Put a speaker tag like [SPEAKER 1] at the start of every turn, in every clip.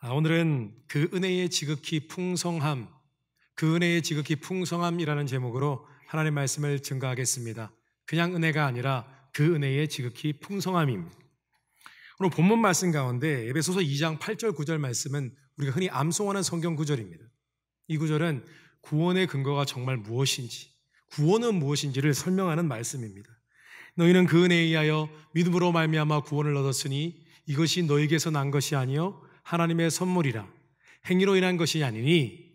[SPEAKER 1] 오늘은 그 은혜의 지극히 풍성함, 그 은혜의 지극히 풍성함이라는 제목으로 하나님의 말씀을 증거하겠습니다. 그냥 은혜가 아니라 그 은혜의 지극히 풍성함입니다. 오늘 본문 말씀 가운데 에베소서 2장 8절 9절 말씀은 우리가 흔히 암송하는 성경 구절입니다. 이 구절은 구원의 근거가 정말 무엇인지, 구원은 무엇인지를 설명하는 말씀입니다. 너희는 그 은혜에 의하여 믿음으로 말미암아 구원을 얻었으니 이것이 너희에게서 난 것이 아니요 하나님의 선물이라. 행위로 인한 것이 아니니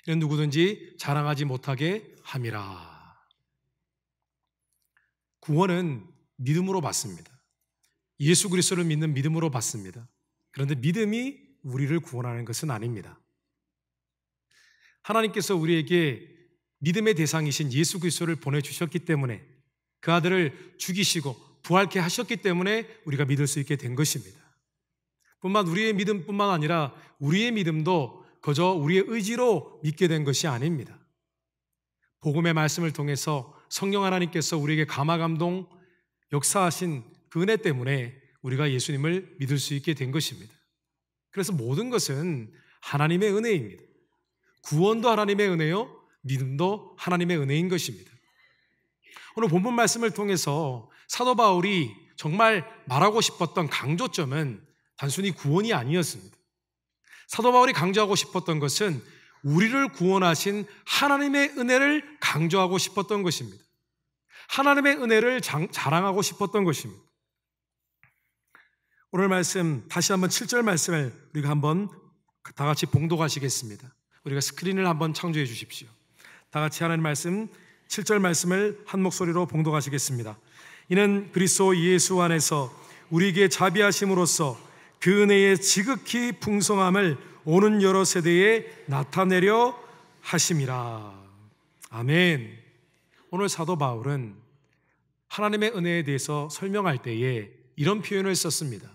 [SPEAKER 1] 이는 누구든지 자랑하지 못하게 함이라. 구원은 믿음으로 받습니다. 예수 그리스도를 믿는 믿음으로 받습니다. 그런데 믿음이 우리를 구원하는 것은 아닙니다. 하나님께서 우리에게 믿음의 대상이신 예수 그리스도를 보내주셨기 때문에, 그 아들을 죽이시고 부활케 하셨기 때문에 우리가 믿을 수 있게 된 것입니다. 우리의 믿음뿐만 아니라 우리의 믿음도 그저 우리의 의지로 믿게 된 것이 아닙니다. 복음의 말씀을 통해서 성령 하나님께서 우리에게 감화감동 역사하신 그 은혜 때문에 우리가 예수님을 믿을 수 있게 된 것입니다. 그래서 모든 것은 하나님의 은혜입니다. 구원도 하나님의 은혜요, 믿음도 하나님의 은혜인 것입니다. 오늘 본문 말씀을 통해서 사도 바울이 정말 말하고 싶었던 강조점은 단순히 구원이 아니었습니다. 사도 바울이 강조하고 싶었던 것은 우리를 구원하신 하나님의 은혜를 강조하고 싶었던 것입니다. 하나님의 은혜를 자랑하고 싶었던 것입니다. 오늘 말씀 다시 한번 7절 말씀을 우리가 한번 다 같이 봉독하시겠습니다. 우리가 스크린을 한번 창조해 주십시오. 다 같이 하나님 말씀 7절 말씀을 한 목소리로 봉독하시겠습니다. 이는 그리스도 예수 안에서 우리에게 자비하심으로써 그 은혜의 지극히 풍성함을 오는 여러 세대에 나타내려 하심이라. 아멘. 오늘 사도 바울은 하나님의 은혜에 대해서 설명할 때에 이런 표현을 썼습니다.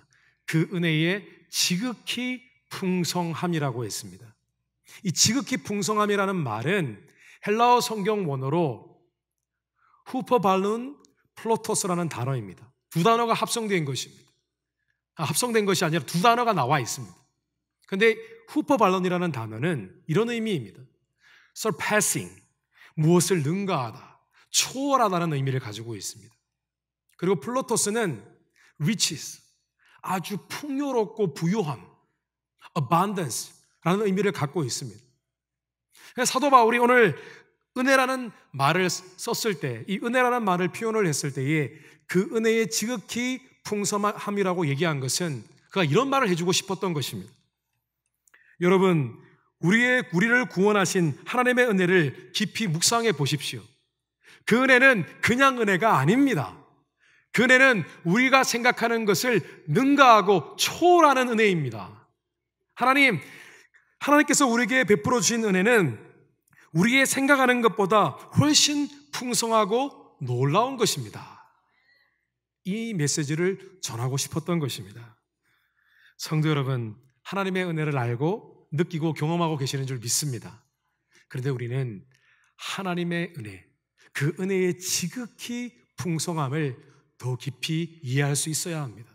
[SPEAKER 1] 그 은혜의 지극히 풍성함이라고 했습니다. 이 지극히 풍성함이라는 말은 헬라어 성경 원어로 후퍼발룬 플로토스라는 단어입니다. 두 단어가 합성된 것입니다. 합성된 것이 아니라 두 단어가 나와 있습니다. 그런데 후퍼발론이라는 단어는 이런 의미입니다. surpassing, 무엇을 능가하다, 초월하다는 의미를 가지고 있습니다. 그리고 플로토스는 riches, 아주 풍요롭고 부유함, abundance라는 의미를 갖고 있습니다. 사도 바울이 오늘 은혜라는 말을 썼을 때, 이 은혜라는 말을 표현을 했을 때에 그 은혜의 지극히 풍성함이라고 얘기한 것은 그가 이런 말을 해주고 싶었던 것입니다. 여러분, 우리를 구원하신 하나님의 은혜를 깊이 묵상해 보십시오. 그 은혜는 그냥 은혜가 아닙니다. 그 은혜는 우리가 생각하는 것을 능가하고 초월하는 은혜입니다. 하나님께서 우리에게 베풀어 주신 은혜는 우리의 생각하는 것보다 훨씬 풍성하고 놀라운 것입니다. 이 메시지를 전하고 싶었던 것입니다. 성도 여러분, 하나님의 은혜를 알고 느끼고 경험하고 계시는 줄 믿습니다. 그런데 우리는 하나님의 은혜, 그 은혜의 지극히 풍성함을 더 깊이 이해할 수 있어야 합니다.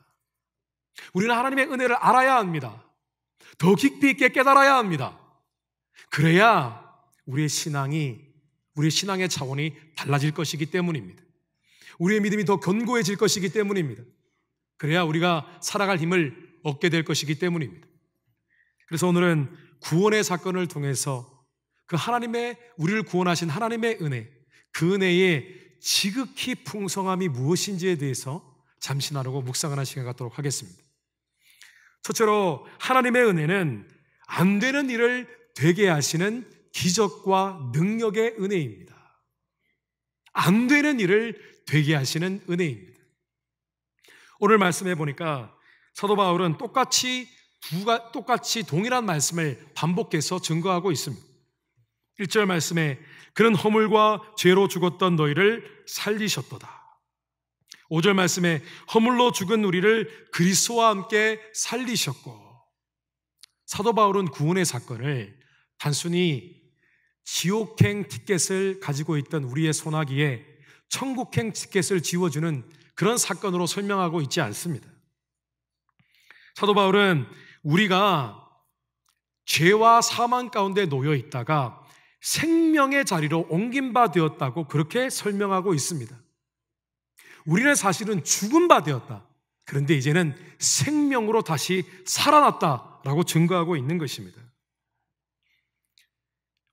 [SPEAKER 1] 우리는 하나님의 은혜를 알아야 합니다. 더 깊이 있게 깨달아야 합니다. 그래야 우리의 신앙의 차원이 달라질 것이기 때문입니다. 우리의 믿음이 더 견고해질 것이기 때문입니다. 그래야 우리가 살아갈 힘을 얻게 될 것이기 때문입니다. 그래서 오늘은 구원의 사건을 통해서 그 우리를 구원하신 하나님의 은혜, 그 은혜의 지극히 풍성함이 무엇인지에 대해서 잠시 나누고 묵상하는 시간 갖도록 하겠습니다. 첫째로 하나님의 은혜는 안 되는 일을 되게 하시는 기적과 능력의 은혜입니다. 안 되는 일을 되게 하시는 은혜입니다. 오늘 말씀해 보니까 사도 바울은 똑같이 동일한 말씀을 반복해서 증거하고 있습니다. 1절 말씀에 그는 허물과 죄로 죽었던 너희를 살리셨도다. 5절 말씀에 허물로 죽은 우리를 그리스도와 함께 살리셨고. 사도 바울은 구원의 사건을 단순히 지옥행 티켓을 가지고 있던 우리의 소나기에 천국행 티켓을 지워주는 그런 사건으로 설명하고 있지 않습니다. 사도 바울은 우리가 죄와 사망 가운데 놓여 있다가 생명의 자리로 옮긴 바 되었다고 그렇게 설명하고 있습니다. 우리는 사실은 죽은 바 되었다. 그런데 이제는 생명으로 다시 살아났다라고 증거하고 있는 것입니다.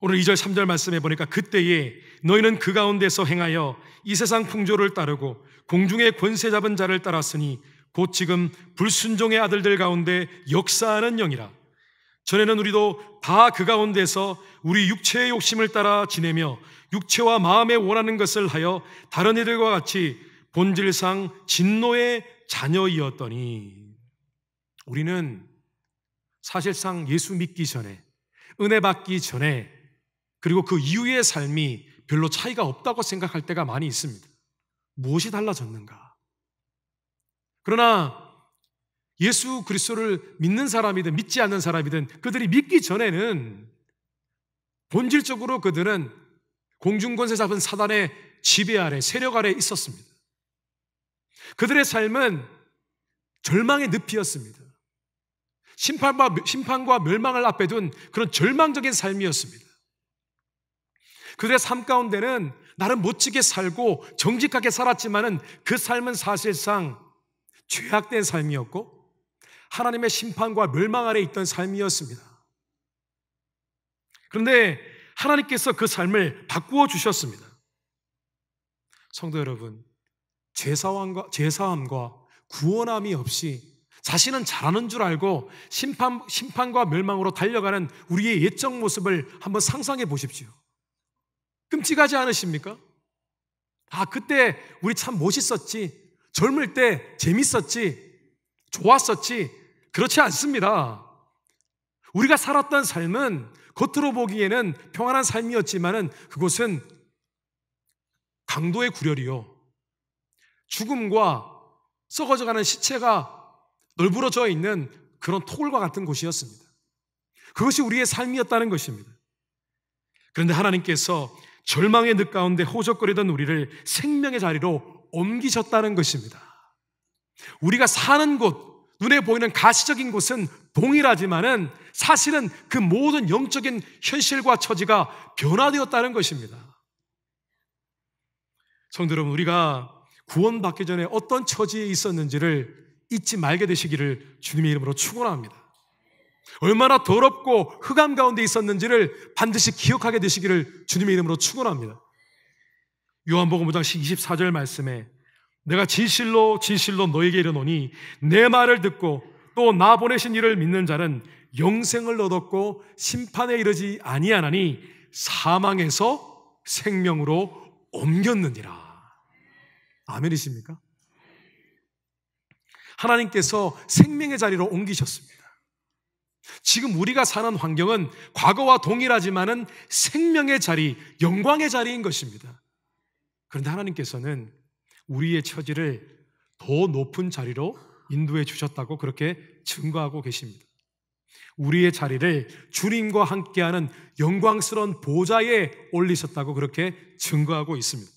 [SPEAKER 1] 오늘 2절 3절 말씀해 보니까 그때에 너희는 그 가운데서 행하여 이 세상 풍조를 따르고 공중의 권세 잡은 자를 따랐으니 곧 지금 불순종의 아들들 가운데 역사하는 영이라. 전에는 우리도 다 그 가운데서 우리 육체의 욕심을 따라 지내며 육체와 마음에 원하는 것을 하여 다른 이들과 같이 본질상 진노의 자녀이었더니, 우리는 사실상 예수 믿기 전에, 은혜 받기 전에, 그리고 그 이후의 삶이 별로 차이가 없다고 생각할 때가 많이 있습니다. 무엇이 달라졌는가? 그러나 예수 그리스도를 믿는 사람이든 믿지 않는 사람이든 그들이 믿기 전에는 본질적으로 그들은 공중권세 잡은 사단의 지배 아래, 세력 아래 있었습니다. 그들의 삶은 절망의 늪이었습니다. 심판과 멸망을 앞에 둔 그런 절망적인 삶이었습니다. 그들의 삶 가운데는 나름 멋지게 살고 정직하게 살았지만은 그 삶은 사실상 죄악된 삶이었고 하나님의 심판과 멸망 아래 있던 삶이었습니다. 그런데 하나님께서 그 삶을 바꾸어 주셨습니다. 성도 여러분, 죄사함과 구원함이 없이 자신은 잘하는 줄 알고 심판과 멸망으로 달려가는 우리의 옛적 모습을 한번 상상해 보십시오. 끔찍하지 않으십니까? 그때 우리 참 멋있었지, 젊을 때 재밌었지, 좋았었지. 그렇지 않습니다. 우리가 살았던 삶은 겉으로 보기에는 평안한 삶이었지만은 그곳은 강도의 굴혈이요, 죽음과 썩어져가는 시체가 널브러져 있는 그런 토굴과 같은 곳이었습니다. 그것이 우리의 삶이었다는 것입니다. 그런데 하나님께서 절망의 늪 가운데 호적거리던 우리를 생명의 자리로 옮기셨다는 것입니다. 우리가 사는 곳, 눈에 보이는 가시적인 곳은 동일하지만은 사실은 그 모든 영적인 현실과 처지가 변화되었다는 것입니다. 성도 여러분, 우리가 구원받기 전에 어떤 처지에 있었는지를 잊지 말게 되시기를 주님의 이름으로 축원합니다. 얼마나 더럽고 흑암 가운데 있었는지를 반드시 기억하게 되시기를 주님의 이름으로 축원합니다. 요한복음 5장 24절 말씀에 내가 진실로 진실로 너에게 이르노니 내 말을 듣고 또 나 보내신 이를 믿는 자는 영생을 얻었고 심판에 이르지 아니하나니 사망에서 생명으로 옮겼느니라. 아멘이십니까? 하나님께서 생명의 자리로 옮기셨습니다. 지금 우리가 사는 환경은 과거와 동일하지만은 생명의 자리, 영광의 자리인 것입니다. 그런데 하나님께서는 우리의 처지를 더 높은 자리로 인도해 주셨다고 그렇게 증거하고 계십니다. 우리의 자리를 주님과 함께하는 영광스러운 보좌에 올리셨다고 그렇게 증거하고 있습니다.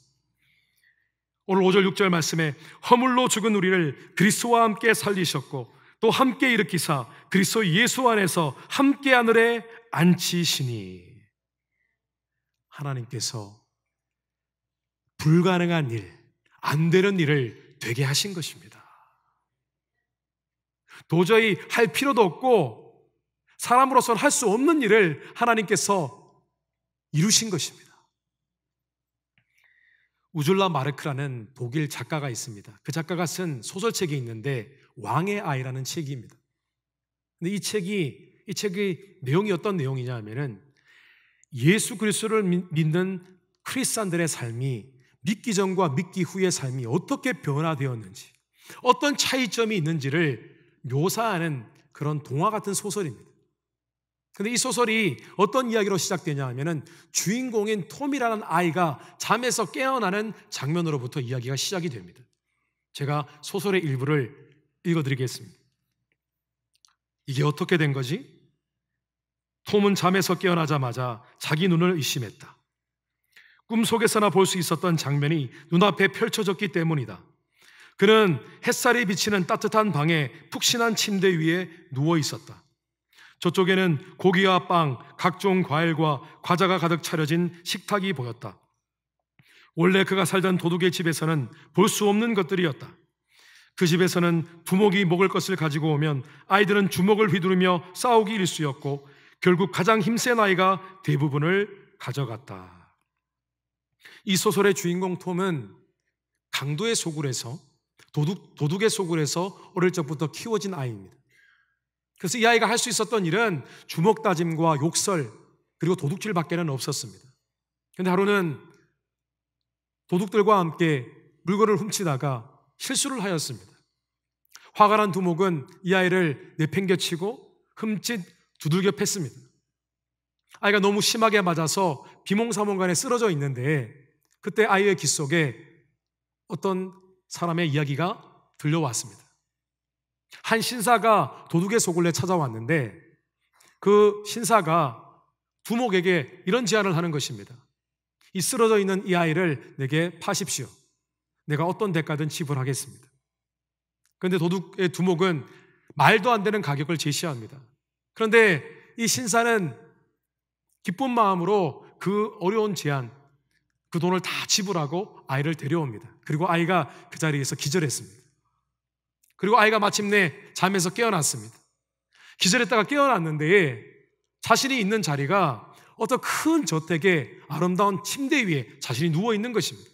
[SPEAKER 1] 오늘 5절 6절 말씀에 허물로 죽은 우리를 그리스도와 함께 살리셨고 또 함께 일으키사 그리스도 예수 안에서 함께 하늘에 앉히시니, 하나님께서 불가능한 일, 안 되는 일을 되게 하신 것입니다. 도저히 할 필요도 없고 사람으로서는 할 수 없는 일을 하나님께서 이루신 것입니다. 우줄라 마르크라는 독일 작가가 있습니다. 그 작가가 쓴 소설책이 있는데 왕의 아이라는 책입니다. 근데 이 책의 내용이 어떤 내용이냐 하면은 예수 그리스도를 믿는 크리스찬들의 삶이 믿기 전과 믿기 후의 삶이 어떻게 변화되었는지, 어떤 차이점이 있는지를 묘사하는 그런 동화 같은 소설입니다. 근데 이 소설이 어떤 이야기로 시작되냐 하면은 주인공인 톰이라는 아이가 잠에서 깨어나는 장면으로부터 이야기가 시작이 됩니다. 제가 소설의 일부를 읽어드리겠습니다. 이게 어떻게 된 거지? 톰은 잠에서 깨어나자마자 자기 눈을 의심했다. 꿈속에서나 볼 수 있었던 장면이 눈앞에 펼쳐졌기 때문이다. 그는 햇살이 비치는 따뜻한 방에 푹신한 침대 위에 누워 있었다. 저쪽에는 고기와 빵, 각종 과일과 과자가 가득 차려진 식탁이 보였다. 원래 그가 살던 도둑의 집에서는 볼 수 없는 것들이었다. 그 집에서는 두목이 먹을 것을 가지고 오면 아이들은 주먹을 휘두르며 싸우기 일쑤였고 결국 가장 힘센 아이가 대부분을 가져갔다. 이 소설의 주인공 톰은 강도의 소굴에서 도둑의 소굴에서 어릴 적부터 키워진 아이입니다. 그래서 이 아이가 할 수 있었던 일은 주먹 다짐과 욕설 그리고 도둑질밖에는 없었습니다. 그런데 하루는 도둑들과 함께 물건을 훔치다가 실수를 하였습니다. 화가 난 두목은 이 아이를 내팽개치고 흠칫 두들겨 팼습니다. 아이가 너무 심하게 맞아서 비몽사몽간에 쓰러져 있는데 그때 아이의 귀 속에 어떤 사람의 이야기가 들려왔습니다. 한 신사가 도둑의 소굴에 찾아왔는데 그 신사가 두목에게 이런 제안을 하는 것입니다. 이 쓰러져 있는 이 아이를 내게 파십시오. 내가 어떤 대가든 지불하겠습니다. 그런데 도둑의 두목은 말도 안 되는 가격을 제시합니다. 그런데 이 신사는 기쁜 마음으로 그 어려운 제안, 그 돈을 다 지불하고 아이를 데려옵니다. 그리고 아이가 그 자리에서 기절했습니다. 그리고 아이가 마침내 잠에서 깨어났습니다. 기절했다가 깨어났는데 자신이 있는 자리가 어떤 큰 저택의 아름다운 침대 위에 자신이 누워 있는 것입니다.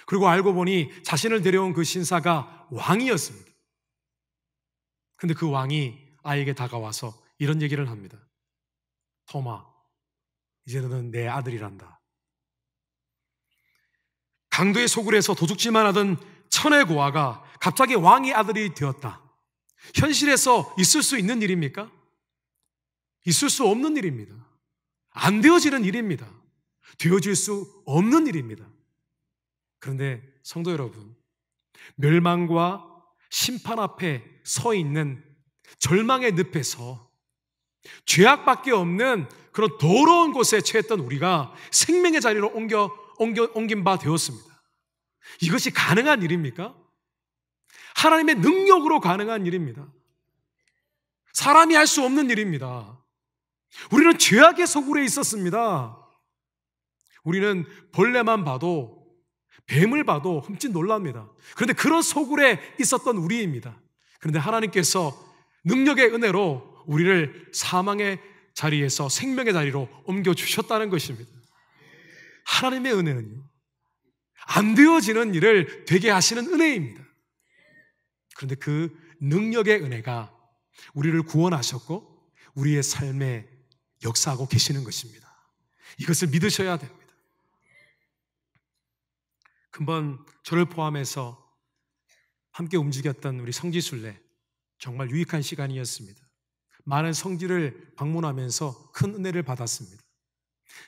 [SPEAKER 1] 그리고 알고 보니 자신을 데려온 그 신사가 왕이었습니다. 근데 그 왕이 아이에게 다가와서 이런 얘기를 합니다. 톰아, 이제 너는 내 아들이란다. 강도의 소굴에서 도둑질만 하던 천의 고아가 갑자기 왕의 아들이 되었다. 현실에서 있을 수 있는 일입니까? 있을 수 없는 일입니다. 안 되어지는 일입니다. 되어질 수 없는 일입니다. 그런데 성도 여러분, 멸망과 심판 앞에 서 있는 절망의 늪에서 죄악밖에 없는 그런 더러운 곳에 처했던 우리가 생명의 자리로 옮긴 바 되었습니다. 이것이 가능한 일입니까? 하나님의 능력으로 가능한 일입니다. 사람이 할 수 없는 일입니다. 우리는 죄악의 소굴에 있었습니다. 우리는 벌레만 봐도 뱀을 봐도 흠칫 놀랍니다. 그런데 그런 소굴에 있었던 우리입니다. 그런데 하나님께서 능력의 은혜로 우리를 사망의 자리에서 생명의 자리로 옮겨주셨다는 것입니다. 하나님의 은혜는요, 안 되어지는 일을 되게 하시는 은혜입니다. 그런데 그 능력의 은혜가 우리를 구원하셨고 우리의 삶에 역사하고 계시는 것입니다. 이것을 믿으셔야 됩니다. 금번 저를 포함해서 함께 움직였던 우리 성지순례, 정말 유익한 시간이었습니다. 많은 성지를 방문하면서 큰 은혜를 받았습니다.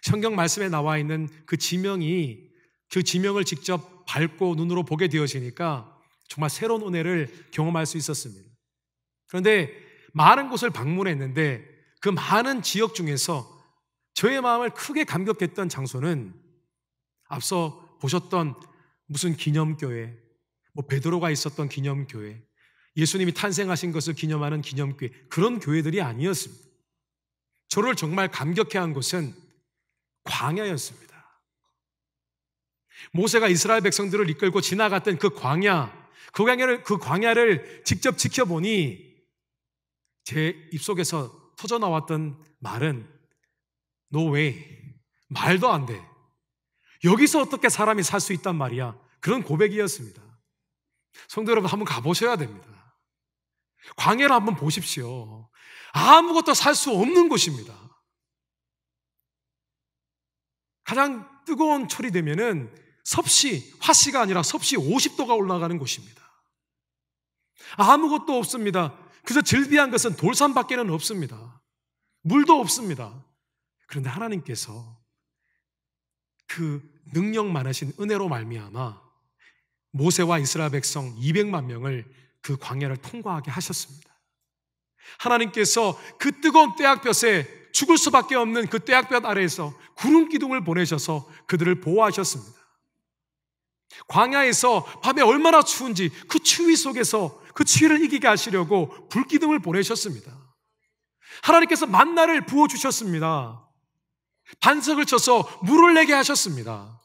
[SPEAKER 1] 성경 말씀에 나와 있는 그 지명을 직접 밟고 눈으로 보게 되어지니까 정말 새로운 은혜를 경험할 수 있었습니다. 그런데 많은 곳을 방문했는데 그 많은 지역 중에서 저의 마음을 크게 감격했던 장소는 앞서 보셨던 무슨 기념교회, 베드로가 있었던 기념교회, 예수님이 탄생하신 것을 기념하는 기념교회, 그런 교회들이 아니었습니다. 저를 정말 감격해 한 곳은 광야였습니다. 모세가 이스라엘 백성들을 이끌고 지나갔던 그 광야를 직접 지켜보니 제 입속에서 터져 나왔던 말은 No way, 말도 안 돼. 여기서 어떻게 사람이 살 수 있단 말이야. 그런 고백이었습니다. 성도 여러분, 한번 가보셔야 됩니다. 광야를 한번 보십시오. 아무것도 살 수 없는 곳입니다. 가장 뜨거운 철이 되면은 화씨가 아니라 섭씨 50도가 올라가는 곳입니다. 아무것도 없습니다. 그저 즐비한 것은 돌산밖에는 없습니다. 물도 없습니다. 그런데 하나님께서 그 능력 많으신 은혜로 말미암아 모세와 이스라엘 백성 200만 명을 그 광야를 통과하게 하셨습니다. 하나님께서 그 뜨거운 떼약볕에 죽을 수밖에 없는 그 떼약볕 아래에서 구름 기둥을 보내셔서 그들을 보호하셨습니다. 광야에서 밤에 얼마나 추운지 그 추위 속에서 그 추위를 이기게 하시려고 불기둥을 보내셨습니다. 하나님께서 만나를 부어주셨습니다. 반석을 쳐서 물을 내게 하셨습니다.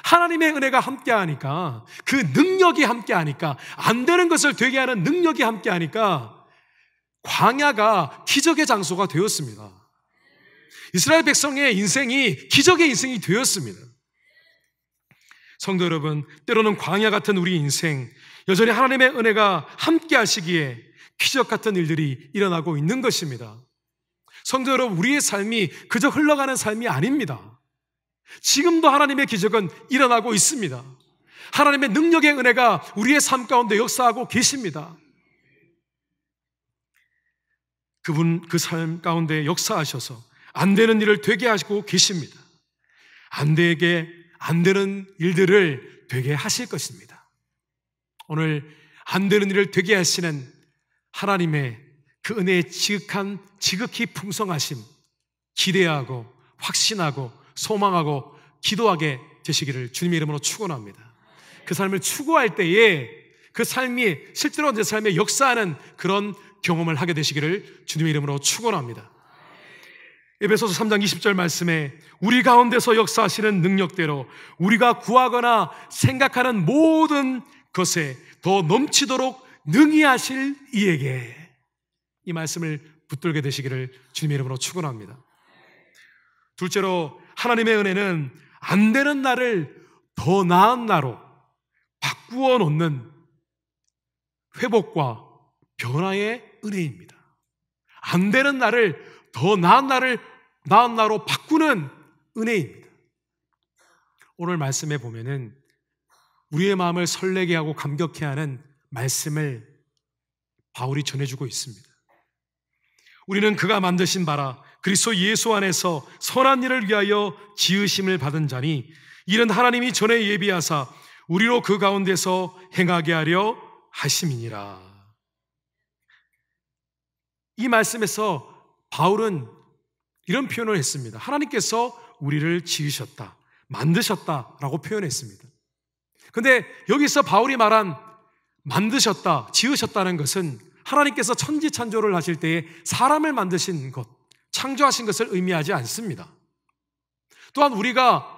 [SPEAKER 1] 하나님의 은혜가 함께하니까, 그 능력이 함께하니까, 안 되는 것을 되게 하는 능력이 함께하니까 광야가 기적의 장소가 되었습니다. 이스라엘 백성의 인생이 기적의 인생이 되었습니다. 성도 여러분, 때로는 광야 같은 우리 인생, 여전히 하나님의 은혜가 함께 하시기에 기적 같은 일들이 일어나고 있는 것입니다. 성도 여러분, 우리의 삶이 그저 흘러가는 삶이 아닙니다. 지금도 하나님의 기적은 일어나고 있습니다. 하나님의 능력의 은혜가 우리의 삶 가운데 역사하고 계십니다. 그분 그 삶 가운데 역사하셔서 안 되는 일을 되게 하시고 계십니다. 안 되는 일들을 되게 하실 것입니다. 오늘 안 되는 일을 되게 하시는 하나님의 그 은혜의 지극히 풍성하심 기대하고 확신하고 소망하고 기도하게 되시기를 주님의 이름으로 축원합니다. 그 삶을 추구할 때에 그 삶이 실제로 내 삶에 역사하는 그런 경험을 하게 되시기를 주님의 이름으로 축원합니다. 에베소서 3장 20절 말씀에 우리 가운데서 역사하시는 능력대로 우리가 구하거나 생각하는 모든 것에 더 넘치도록 능히 하실 이에게, 이 말씀을 붙들게 되시기를 주님의 이름으로 축원합니다. 둘째로, 하나님의 은혜는 안 되는 나를 더 나은 나로 바꾸어 놓는 회복과 변화의 은혜입니다. 안 되는 나를 더 나은 나로 바꾸는 은혜입니다. 오늘 말씀에 보면은 우리의 마음을 설레게 하고 감격해 하는 말씀을 바울이 전해주고 있습니다. 우리는 그가 만드신 바라 그리스도 예수 안에서 선한 일을 위하여 지으심을 받은 자니 이는 하나님이 전에 예비하사 우리로 그 가운데서 행하게 하려 하심이니라. 이 말씀에서 바울은 이런 표현을 했습니다. 하나님께서 우리를 지으셨다, 만드셨다라고 표현했습니다. 그런데 여기서 바울이 말한 만드셨다, 지으셨다는 것은 하나님께서 천지창조를 하실 때에 사람을 만드신 것, 창조하신 것을 의미하지 않습니다. 또한 우리가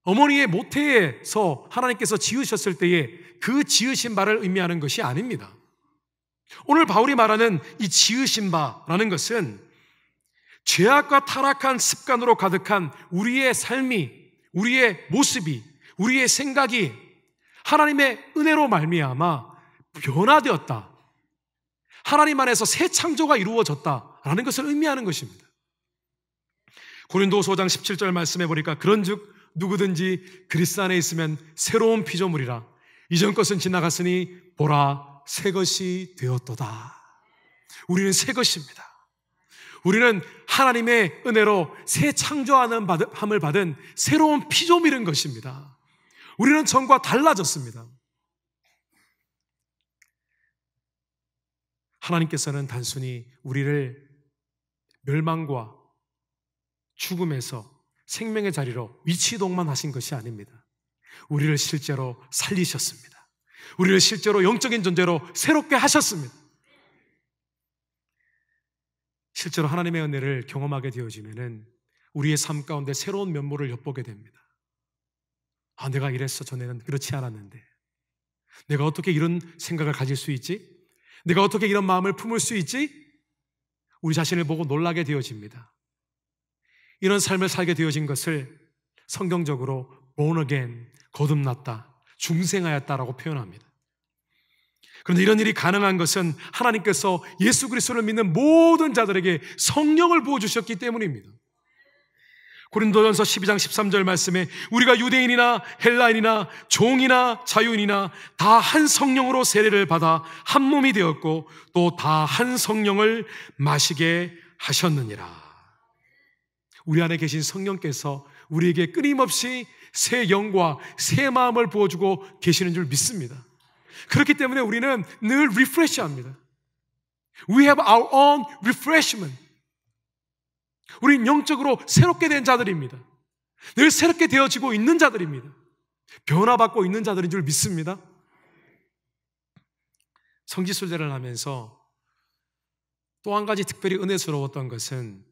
[SPEAKER 1] 어머니의 모태에서 하나님께서 지으셨을 때에 그 지으신 바를 의미하는 것이 아닙니다. 오늘 바울이 말하는 이 지으신 바라는 것은 죄악과 타락한 습관으로 가득한 우리의 삶이, 우리의 모습이, 우리의 생각이 하나님의 은혜로 말미암아 변화되었다, 하나님 안에서 새 창조가 이루어졌다라는 것을 의미하는 것입니다. 고린도후서 5장 17절 말씀해 보니까 그런즉 누구든지 그리스도 안에 있으면 새로운 피조물이라 이전 것은 지나갔으니 보라 새 것이 되었도다. 우리는 새 것입니다. 우리는 하나님의 은혜로 새 창조함을 받은 새로운 피조물인 것입니다. 우리는 전과 달라졌습니다. 하나님께서는 단순히 우리를 멸망과 죽음에서 생명의 자리로 위치이동만 하신 것이 아닙니다. 우리를 실제로 살리셨습니다. 우리를 실제로 영적인 존재로 새롭게 하셨습니다. 실제로 하나님의 은혜를 경험하게 되어지면은 우리의 삶 가운데 새로운 면모를 엿보게 됩니다. 아, 내가 이랬어. 전에는 그렇지 않았는데. 내가 어떻게 이런 생각을 가질 수 있지? 내가 어떻게 이런 마음을 품을 수 있지? 우리 자신을 보고 놀라게 되어집니다. 이런 삶을 살게 되어진 것을 성경적으로 born again, 거듭났다, 중생하였다라고 표현합니다. 그런데 이런 일이 가능한 것은 하나님께서 예수 그리스도를 믿는 모든 자들에게 성령을 부어주셨기 때문입니다. 고린도전서 12장 13절 말씀에 우리가 유대인이나 헬라인이나 종이나 자유인이나 다 한 성령으로 세례를 받아 한 몸이 되었고 또 다 한 성령을 마시게 하셨느니라. 우리 안에 계신 성령께서 우리에게 끊임없이 새 영과 새 마음을 부어주고 계시는 줄 믿습니다. 그렇기 때문에 우리는 늘 리프레시합니다. We have our own refreshment. 우린 영적으로 새롭게 된 자들입니다. 늘 새롭게 되어지고 있는 자들입니다. 변화받고 있는 자들인 줄 믿습니다. 성지순례를 하면서 또 한 가지 특별히 은혜스러웠던 것은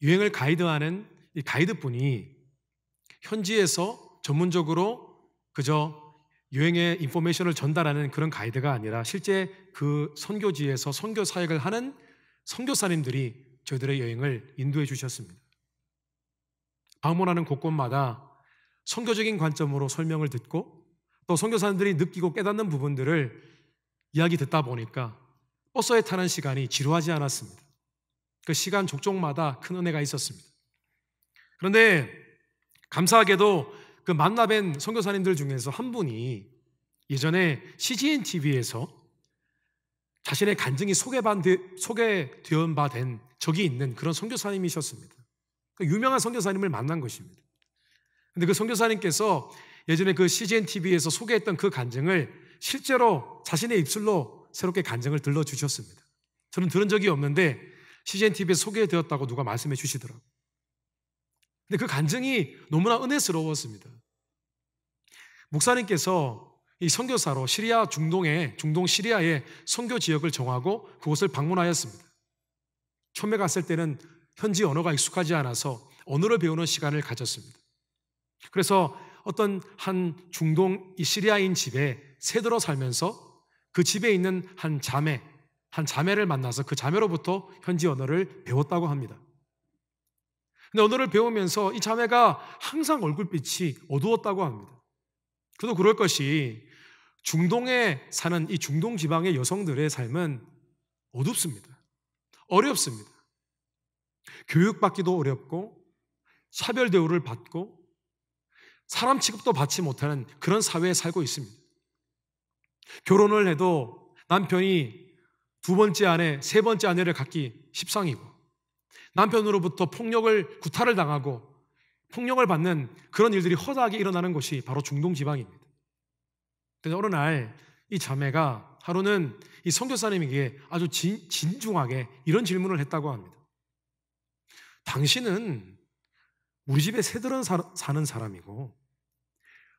[SPEAKER 1] 여행을 가이드하는 이 가이드분이 현지에서 전문적으로 그저 여행의 인포메이션을 전달하는 그런 가이드가 아니라 실제 그 선교지에서 선교 사역을 하는 선교사님들이 저희들의 여행을 인도해 주셨습니다. 방문하는 곳곳마다 선교적인 관점으로 설명을 듣고 또 선교사님들이 느끼고 깨닫는 부분들을 이야기 듣다 보니까 버스에 타는 시간이 지루하지 않았습니다. 그 시간 족족마다 큰 은혜가 있었습니다. 그런데 감사하게도 그 만나뵌 선교사님들 중에서 한 분이 예전에 CGN TV에서 자신의 간증이 소개되어 바 된 적이 있는 그런 선교사님이셨습니다. 그 유명한 선교사님을 만난 것입니다. 그런데 그 선교사님께서 예전에 그 CGN TV에서 소개했던 그 간증을 실제로 자신의 입술로 새롭게 간증을 들려주셨습니다. 저는 들은 적이 없는데 CGN TV에서 소개되었다고 누가 말씀해 주시더라고요. 근데 그 간증이 너무나 은혜스러웠습니다. 목사님께서 이 선교사로 중동 시리아의 선교 지역을 정하고 그곳을 방문하였습니다. 처음에 갔을 때는 현지 언어가 익숙하지 않아서 언어를 배우는 시간을 가졌습니다. 그래서 어떤 한 중동 시리아인 집에 새들어 살면서 그 집에 있는 한 자매를 만나서 그 자매로부터 현지 언어를 배웠다고 합니다. 근데 언어를 배우면서 이 자매가 항상 얼굴빛이 어두웠다고 합니다. 그도 그럴 것이 중동에 사는 이 중동 지방의 여성들의 삶은 어둡습니다. 어렵습니다. 교육받기도 어렵고 차별 대우를 받고 사람 취급도 받지 못하는 그런 사회에 살고 있습니다. 결혼을 해도 남편이 두 번째 아내, 세 번째 아내를 갖기 십상이고 남편으로부터 구타를 당하고 폭력을 받는 그런 일들이 허다하게 일어나는 곳이 바로 중동 지방입니다. 그래서 어느 날 이 자매가 하루는 이 선교사님에게 아주 진중하게 이런 질문을 했다고 합니다. 당신은 우리 집에 새들은 사는 사람이고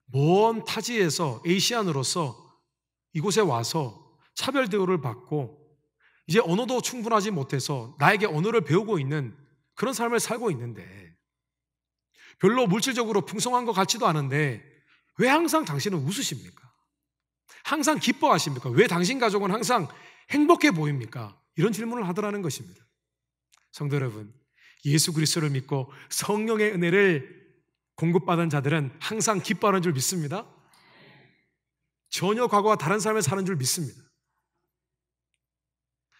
[SPEAKER 1] 먼 타지에서 아시안으로서 이곳에 와서 차별 대우를 받고 이제 언어도 충분하지 못해서 나에게 언어를 배우고 있는 그런 삶을 살고 있는데 별로 물질적으로 풍성한 것 같지도 않은데 왜 항상 당신은 웃으십니까? 항상 기뻐하십니까? 왜 당신 가족은 항상 행복해 보입니까? 이런 질문을 하더라는 것입니다. 성도 여러분, 예수 그리스도를 믿고 성령의 은혜를 공급받은 자들은 항상 기뻐하는 줄 믿습니다. 전혀 과거와 다른 삶을 사는 줄 믿습니다.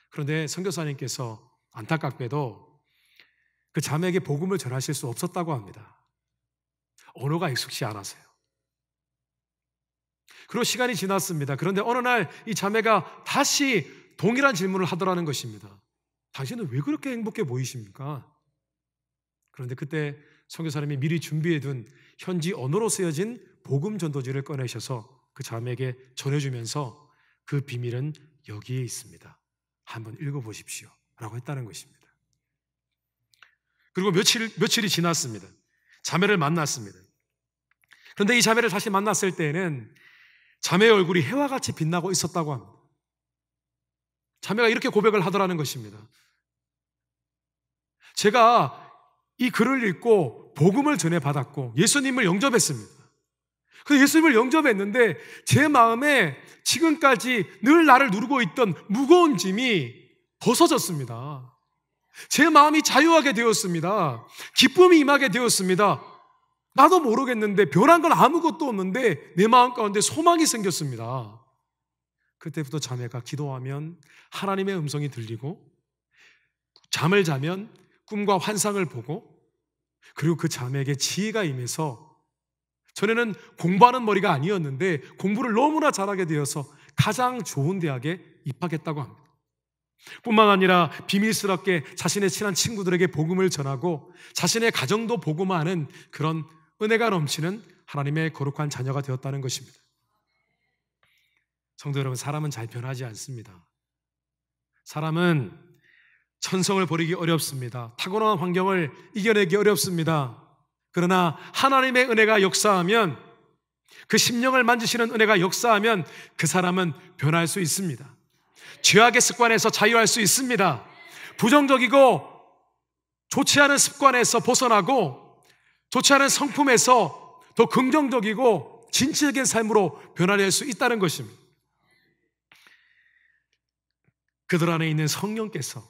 [SPEAKER 1] 그런데 선교사님께서 안타깝게도 그 자매에게 복음을 전하실 수 없었다고 합니다. 언어가 익숙치 않아서요. 그리고 시간이 지났습니다. 그런데 어느 날 이 자매가 다시 동일한 질문을 하더라는 것입니다. 당신은 왜 그렇게 행복해 보이십니까? 그런데 그때 선교사님이 미리 준비해둔 현지 언어로 쓰여진 복음 전도지를 꺼내셔서 그 자매에게 전해주면서 그 비밀은 여기에 있습니다. 한번 읽어보십시오 라고 했다는 것입니다. 그리고 며칠이 지났습니다. 자매를 만났습니다. 그런데 이 자매를 다시 만났을 때에는 자매의 얼굴이 해와 같이 빛나고 있었다고 합니다. 자매가 이렇게 고백을 하더라는 것입니다. 제가 이 글을 읽고 복음을 전해받았고 예수님을 영접했습니다. 그 예수님을 영접했는데 제 마음에 지금까지 늘 나를 누르고 있던 무거운 짐이 벗어졌습니다. 제 마음이 자유하게 되었습니다. 기쁨이 임하게 되었습니다. 나도 모르겠는데 변한 건 아무것도 없는데 내 마음 가운데 소망이 생겼습니다. 그때부터 자매가 기도하면 하나님의 음성이 들리고 잠을 자면 꿈과 환상을 보고 그리고 그 자매에게 지혜가 임해서 전에는 공부하는 머리가 아니었는데 공부를 너무나 잘하게 되어서 가장 좋은 대학에 입학했다고 합니다. 뿐만 아니라 비밀스럽게 자신의 친한 친구들에게 복음을 전하고 자신의 가정도 복음화하는 그런 은혜가 넘치는 하나님의 거룩한 자녀가 되었다는 것입니다. 성도 여러분, 사람은 잘 변하지 않습니다. 사람은 천성을 버리기 어렵습니다. 타고난 환경을 이겨내기 어렵습니다. 그러나 하나님의 은혜가 역사하면, 그 심령을 만지시는 은혜가 역사하면 그 사람은 변할 수 있습니다. 죄악의 습관에서 자유할 수 있습니다. 부정적이고 좋지 않은 습관에서 벗어나고 좋지 않은 성품에서 더 긍정적이고 진취적인 삶으로 변화될 수 있다는 것입니다. 그들 안에 있는 성령께서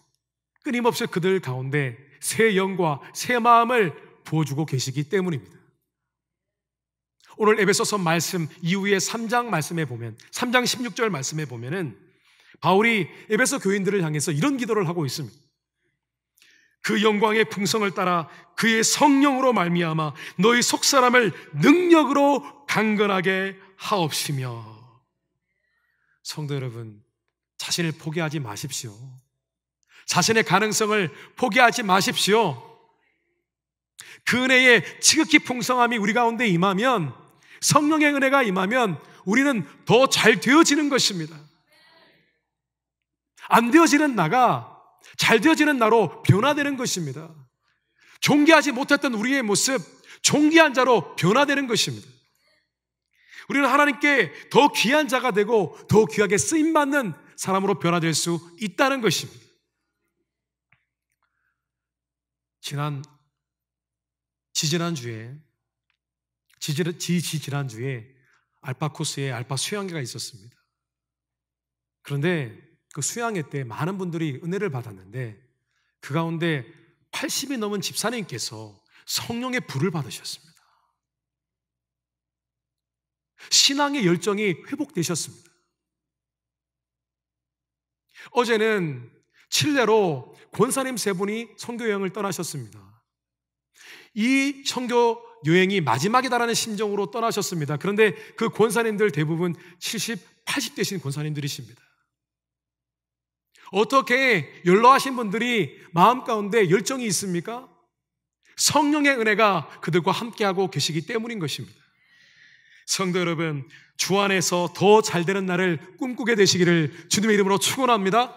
[SPEAKER 1] 끊임없이 그들 가운데 새 영과 새 마음을 부어주고 계시기 때문입니다. 오늘 에베소서 말씀 이후에 3장 말씀에 보면 3장 16절 말씀에 보면은 바울이 에베소 교인들을 향해서 이런 기도를 하고 있습니다. 그 영광의 풍성을 따라 그의 성령으로 말미암아 너희 속사람을 능력으로 강건하게 하옵시며. 성도 여러분, 자신을 포기하지 마십시오. 자신의 가능성을 포기하지 마십시오. 그 은혜의 지극히 풍성함이 우리 가운데 임하면, 성령의 은혜가 임하면 우리는 더 잘 되어지는 것입니다. 안 되어지는 나가 잘 되어지는 나로 변화되는 것입니다. 존귀하지 못했던 우리의 모습, 존귀한 자로 변화되는 것입니다. 우리는 하나님께 더 귀한 자가 되고 더 귀하게 쓰임받는 사람으로 변화될 수 있다는 것입니다. 지지난주에 알파 코스에 알파 수양회가 있었습니다. 그런데 그 수양회 때 많은 분들이 은혜를 받았는데 그 가운데 80이 넘은 집사님께서 성령의 불을 받으셨습니다. 신앙의 열정이 회복되셨습니다. 어제는 칠레로 권사님 세 분이 선교 여행을 떠나셨습니다. 이 선교 여행이 마지막이다라는 심정으로 떠나셨습니다. 그런데 그 권사님들 대부분 70, 80대신 권사님들이십니다. 어떻게 연로하신 분들이 마음 가운데 열정이 있습니까? 성령의 은혜가 그들과 함께하고 계시기 때문인 것입니다. 성도 여러분, 주 안에서 더 잘되는 날을 꿈꾸게 되시기를 주님의 이름으로 축원합니다.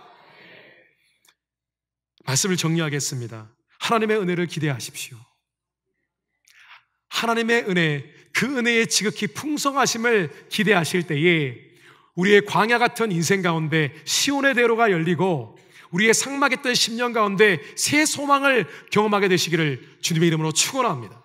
[SPEAKER 1] 말씀을 정리하겠습니다. 하나님의 은혜를 기대하십시오. 하나님의 은혜, 그 은혜의 지극히 풍성하심을 기대하실 때에 우리의 광야 같은 인생 가운데 시온의 대로가 열리고 우리의 삭막했던 10년 가운데 새 소망을 경험하게 되시기를 주님의 이름으로 축원합니다.